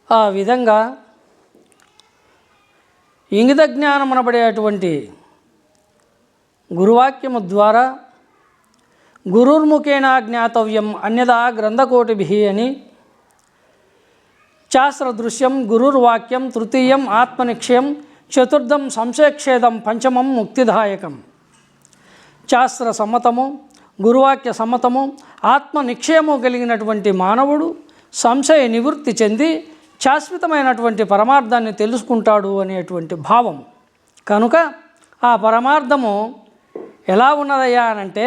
ఆ విధంగా ఇంగిత జ్ఞానం అనబడేటువంటి గురువాక్యము ద్వారా గురుర్ముఖేన జ్ఞాతవ్యం అన్యదా గ్రంథకోటిభి అని శాస్త్రదృశ్యం గురుర్వాక్యం తృతీయం ఆత్మనిక్షయం చతుర్థం సంశయక్షేదం పంచమం ముక్తిదాయకం. శాస్త్ర సమ్మతము గురువాక్య సమ్మతము ఆత్మనిక్షయము కలిగినటువంటి మానవుడు సంశయ నివృత్తి చెంది శాశ్వతమైనటువంటి పరమార్థాన్ని తెలుసుకుంటాడు అనేటువంటి భావం. కనుక ఆ పరమార్థము ఎలా ఉన్నదయ్యా అనంటే,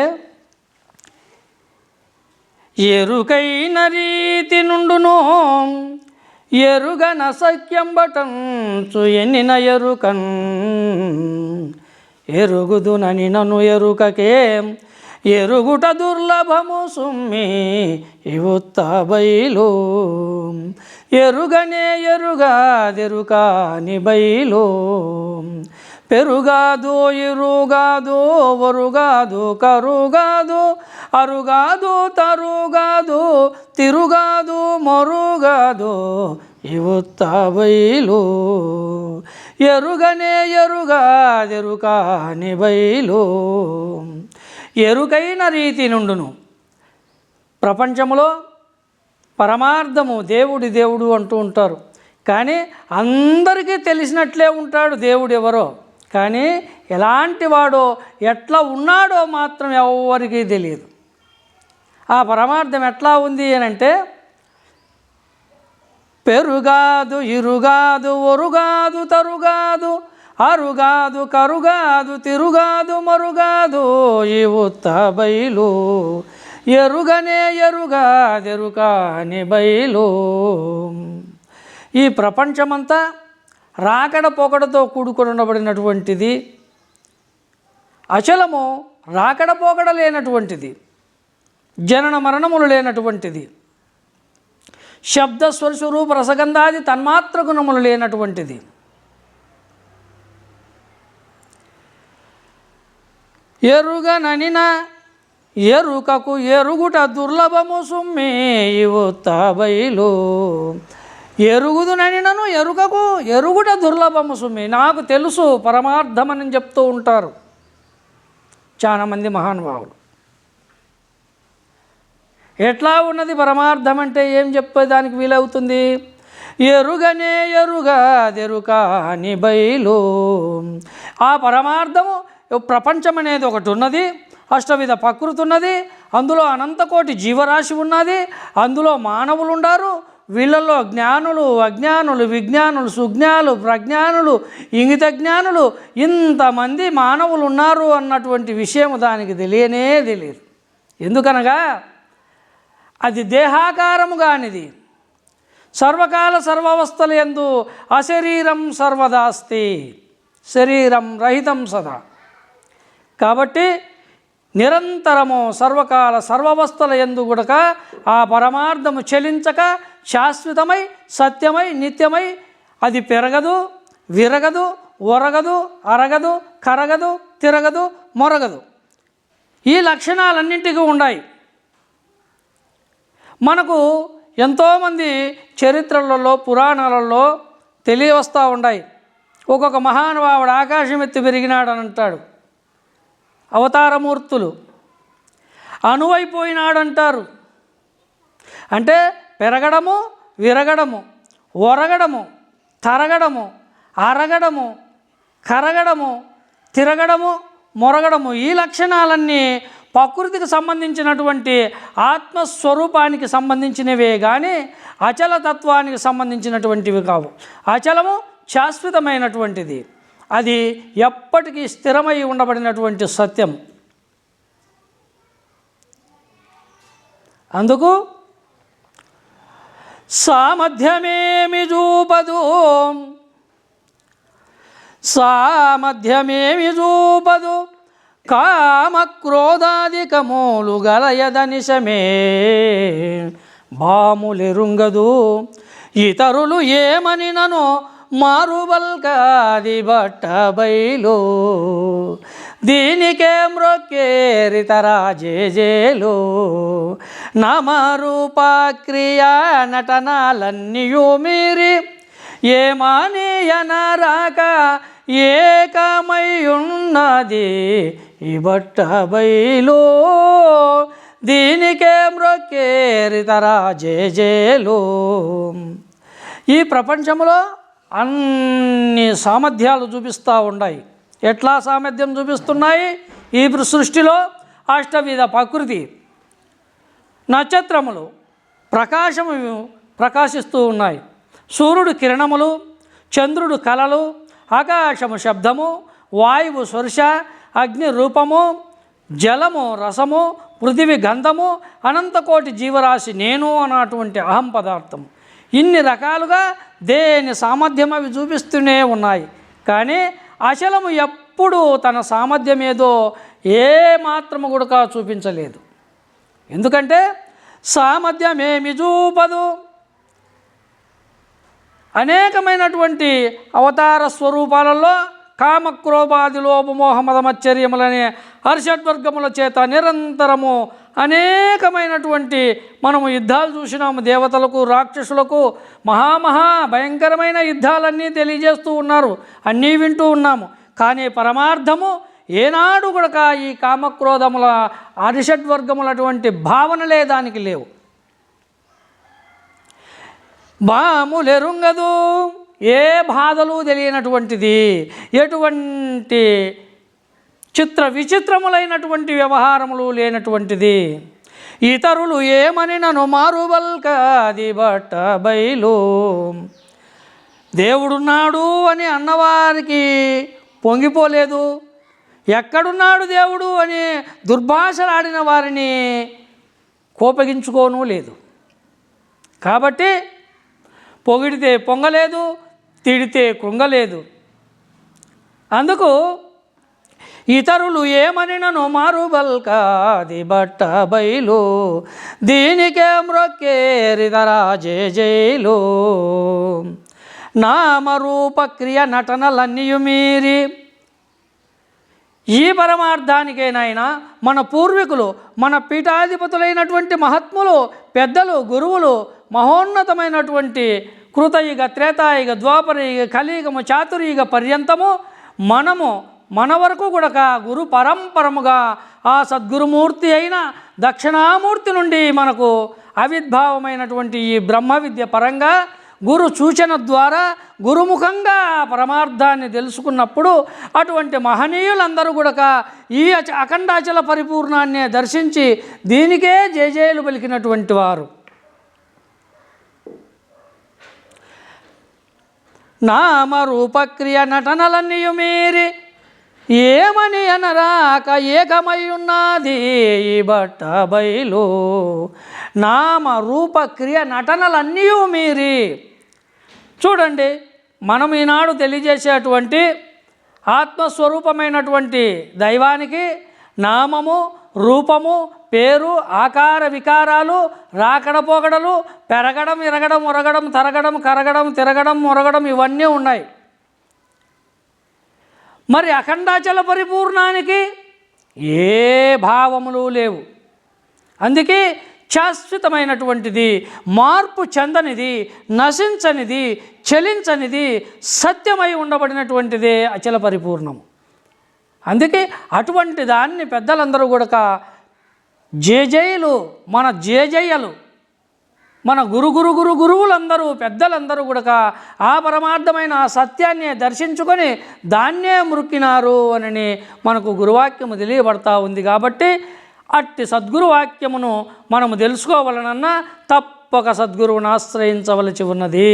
ఎరుకైన రీతి నుండును ఎరుగన సఖ్యంబటంచు ఎన్నిన ఎరుకన్ ఎరుగుదునని నన్ను ఎరుకకే ఎరుగుట దుర్లభము సుమ్మి ఇవుత్త బయలు ఎరుగనే ఎరుగాదెరుకాని బయలు పెరుగాదు ఇరుగాదు ఒరుగాదు కరుగాదు అరుగాదు తరుగాదు తిరుగాదు మరుగాదు ఇవుత్త బయలు ఎరుగనే ఎరుగాదెరుకాని బయలు. ఎరుకైన రీతి నుండును ప్రపంచంలో పరమార్థము దేవుడు అంటూ ఉంటారు, కానీ అందరికీ తెలిసినట్లే ఉంటాడు దేవుడు ఎవరో, కానీ ఎలాంటి వాడో ఎట్లా ఉన్నాడో మాత్రం ఎవరికీ తెలియదు. ఆ పరమార్థం ఎట్లా ఉంది అని అంటే, పెరుగాదు ఇరుగాదు ఒరుగాదు తరుగాదు అరుగాదు కరుగాదు తిరుగాదు మరుగాదు ఈ ఉత్త బయలు ఎరుగనే ఎరుగాదెరుకాని బయలు. ఈ ప్రపంచమంతా రాకడ పోకడతో కూడుకొని ఉండబడినటువంటిది, అచలము రాకడ పోకడ లేనటువంటిది, జనన మరణములు లేనటువంటిది, శబ్ద స్వరూప రసగంధాది తన్మాత్ర గుణములు లేనటువంటిది. ఎరుగననిన ఎరుకకు ఎరుగుట దుర్లభము సుమ్మి ఇవుత్త బయలు ఎరుగుదుననినను ఎరుకకు ఎరుగుట దుర్లభము సుమ్మి. నాకు తెలుసు పరమార్థమని చెప్తూ ఉంటారు చాలామంది మహానుభావులు. ఎట్లా ఉన్నది పరమార్థం అంటే ఏం చెప్పేదానికి వీలవుతుంది? ఎరుగనే ఎరుగాదెరుకాని బయలు. ఆ పరమార్థము ప్రపంచం అనేది ఒకటి ఉన్నది, అష్టవిధ ప్రకృతి ఉన్నది, అందులో అనంతకోటి జీవరాశి ఉన్నది, అందులో మానవులు ఉన్నారు, వీళ్ళల్లో జ్ఞానులు అజ్ఞానులు విజ్ఞానులు సుజ్ఞానులు ప్రజ్ఞానులు ఇంగిత జ్ఞానులు ఇంతమంది మానవులు ఉన్నారు అన్నటువంటి విషయం దానికి తెలియనే తెలియదు. ఎందుకనగా అది దేహాకారము కానిది, సర్వకాల సర్వావస్థల యందు అశరీరం సర్వదాస్తి, శరీరం రహితం సదా. కాబట్టి నిరంతరము సర్వకాల సర్వావస్థల యందు గుడక ఆ పరమార్థము చలించక శాశ్వతమై సత్యమై నిత్యమై అది పెరగదు విరగదు ఒరగదు అరగదు కరగదు తిరగదు మొరగదు. ఈ లక్షణాలన్నింటికీ ఉన్నాయి. మనకు ఎంతోమంది చరిత్రలలో పురాణాలలో తెలియవస్తూ ఉన్నాయి. ఒక్కొక్క మహానుభావుడు ఆకాశం ఎత్తి పెరిగినాడని అంటాడు, అవతారమూర్తులు అనువైపోయినాడంటారు. అంటే పెరగడము విరగడము ఒరగడము తరగడము అరగడము కరగడము తిరగడము మొరగడము ఈ లక్షణాలన్నీ ప్రకృతికి సంబంధించినటువంటి ఆత్మస్వరూపానికి సంబంధించినవే కానీ అచలతత్వానికి సంబంధించినటువంటివి కావు. అచలము శాశ్వతమైనటువంటిది, అది ఎప్పటికీ స్థిరమై ఉండబడినటువంటి సత్యం. అందుకు సామధ్యమేమి చూపదు కామక్రోధాదికమూలు గలయదనిశమే బాములెరుంగదు ఇతరులు ఏమని నను మారుబల్కాది బట్ట బయలు దీనికే మ్రొక్కేరితరా జేజేలు. నామరూప క్రియా నటనలన్నీయు మీరి ఏమానియనరాక ఏకమయ్యున్నది ఈ బట్ట బయలు. దీనికే మ్రొక్కేరితరా జేజేలు. ఈ ప్రపంచంలో అన్ని సామర్థ్యాలు చూపిస్తూ ఉన్నాయి. ఎట్లా సామర్థ్యం చూపిస్తున్నాయి? ఈ సృష్టిలో అష్టవిధ ప్రకృతి, నక్షత్రములు ప్రకాశిస్తూ ఉన్నాయి. సూర్యుడు కిరణములు, చంద్రుడు కళలు, ఆకాశము శబ్దము, వాయువు స్పర్శ, అగ్ని రూపము, జలము రసము, పృథివీ గంధము, అనంతకోటి జీవరాశి నేను అన్నటువంటి అహం పదార్థం. ఇన్ని రకాలుగా దేని సామర్థ్యం అవి చూపిస్తూనే ఉన్నాయి. కానీ అచలము ఎప్పుడూ తన సామర్థ్యం ఏదో ఏ మాత్రము కూడా చూపించలేదు. ఎందుకంటే సామర్థ్యమేమి చూపదు. అనేకమైనటువంటి అవతార స్వరూపాలలో కామక్రోధాది లోపమోహ మదమచ్చర్యములనే హర్షడ్వర్గముల చేత నిరంతరము అనేకమైనటువంటి మనము యుద్ధాలు చూసినాము. దేవతలకు, రాక్షసులకు మహామహా భయంకరమైన యుద్ధాలన్నీ తెలియజేస్తూ ఉన్నారు, అన్నీ వింటూ ఉన్నాము. కానీ పరమార్థము ఏనాడు కూడా ఈ కామక్రోధముల హర్షడ్వర్గములటువంటి భావనలే దానికి లేవు. బాములెరుంగదు, ఏ బాధలు తెలియనటువంటిది, ఎటువంటి చిత్ర విచిత్రములైనటువంటి వ్యవహారములు లేనటువంటిది. ఇతరులు ఏమని నన్ను మారుబల్కది బట్ట బయలు. దేవుడున్నాడు అని అన్నవారికి పొంగిపోలేదు, ఎక్కడున్నాడు దేవుడు అని దుర్భాషలాడిన వారిని కోపగించుకోను లేదు. కాబట్టి పొగిడితే పొంగలేదు, తిడితే కృంగలేదు. అందుకు ఇతరులు ఏమని నన్ను మారుబల్కది బట్ట బయలు. దీనికే మ్రొక్కేరితరా జేజేలు. నామరూప క్రియ నటనలన్నీయు మీరి. ఈ పరమార్థానికేనైనా మన పూర్వీకులు, మన పీఠాధిపతులైనటువంటి మహాత్ములు, పెద్దలు, గురువులు మహోన్నతమైనటువంటి కృతయుగ, త్రేతాయుగ, ద్వాపరయుగ, కలియుగము, చాతుర్యుగ పర్యంతము మనము మన వరకు కూడా గురు పరంపరముగా ఆ సద్గురుమూర్తి అయిన దక్షిణామూర్తి నుండి మనకు ఆవిర్భావమైనటువంటి ఈ బ్రహ్మ విద్య పరంగా గురు సూచన ద్వారా గురుముఖంగా పరమార్థాన్ని తెలుసుకున్నప్పుడు అటువంటి మహనీయులందరూ కూడా ఈ అఖండాచల పరిపూర్ణాన్ని దర్శించి దీనికే జయజయలు పలికినటువంటి వారు. నామరూపక్రియ నటనలన్నీయు మీరి ఏమని అనరాక ఏకమయ్యున్నది ఈ బట్ట బయలు. నామరూపక్రియ నటనలన్నీయు మీరి. చూడండి, మనం ఈనాడు తెలియజేసేటువంటి ఆత్మస్వరూపమైనటువంటి దైవానికి నామము, రూపము, పేరు, ఆకార వికారాలు, రాకడ పోకడలు, పెరగడం, ఇరగడం, ఒరగడం, తరగడం, కరగడం, తిరగడం, మొరగడం ఇవన్నీ ఉన్నాయి. మరి అఖండాచల పరిపూర్ణానికి ఏ భావములు లేవు. అందుకే శాశ్వతమైనటువంటిది, మార్పు చెందనిది, నశించనిది, చలించనిది, సత్యమై ఉండబడినటువంటిదే అచల పరిపూర్ణము. అందుకే అటువంటి దాన్ని పెద్దలందరూ కూడా జేజయ్యలు, మన జేజయ్యలు, మన గురువులందరూ, పెద్దలందరూ కూడా ఆ పరమార్థమైన ఆ సత్యాన్ని దర్శించుకొని దాన్నే మృక్కినారు అని మనకు గురువాక్యము తెలియబడతా ఉంది. కాబట్టి అట్టి సద్గురువాక్యమును మనము తెలుసుకోవాలనన్నా తప్పక సద్గురువును ఆశ్రయించవలసి ఉన్నది.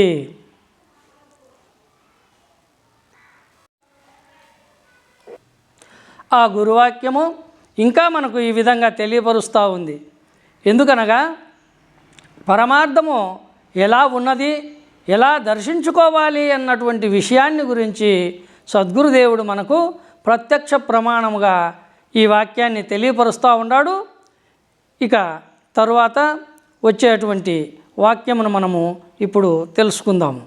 ఆ గురువాక్యము ఇంకా మనకు ఈ విధంగా తెలియపరుస్తూ ఉంది. ఎందుకనగా పరమార్థము ఎలా ఉన్నది, ఎలా దర్శించుకోవాలి అన్నటువంటి విషయాన్ని గురించి సద్గురుదేవుడు మనకు ప్రత్యక్ష ప్రమాణముగా ఈ వాక్యాన్ని తెలియపరుస్తూ ఉన్నాడు. ఇక తరువాత వచ్చేటువంటి వాక్యమును మనము ఇప్పుడు తెలుసుకుందాము.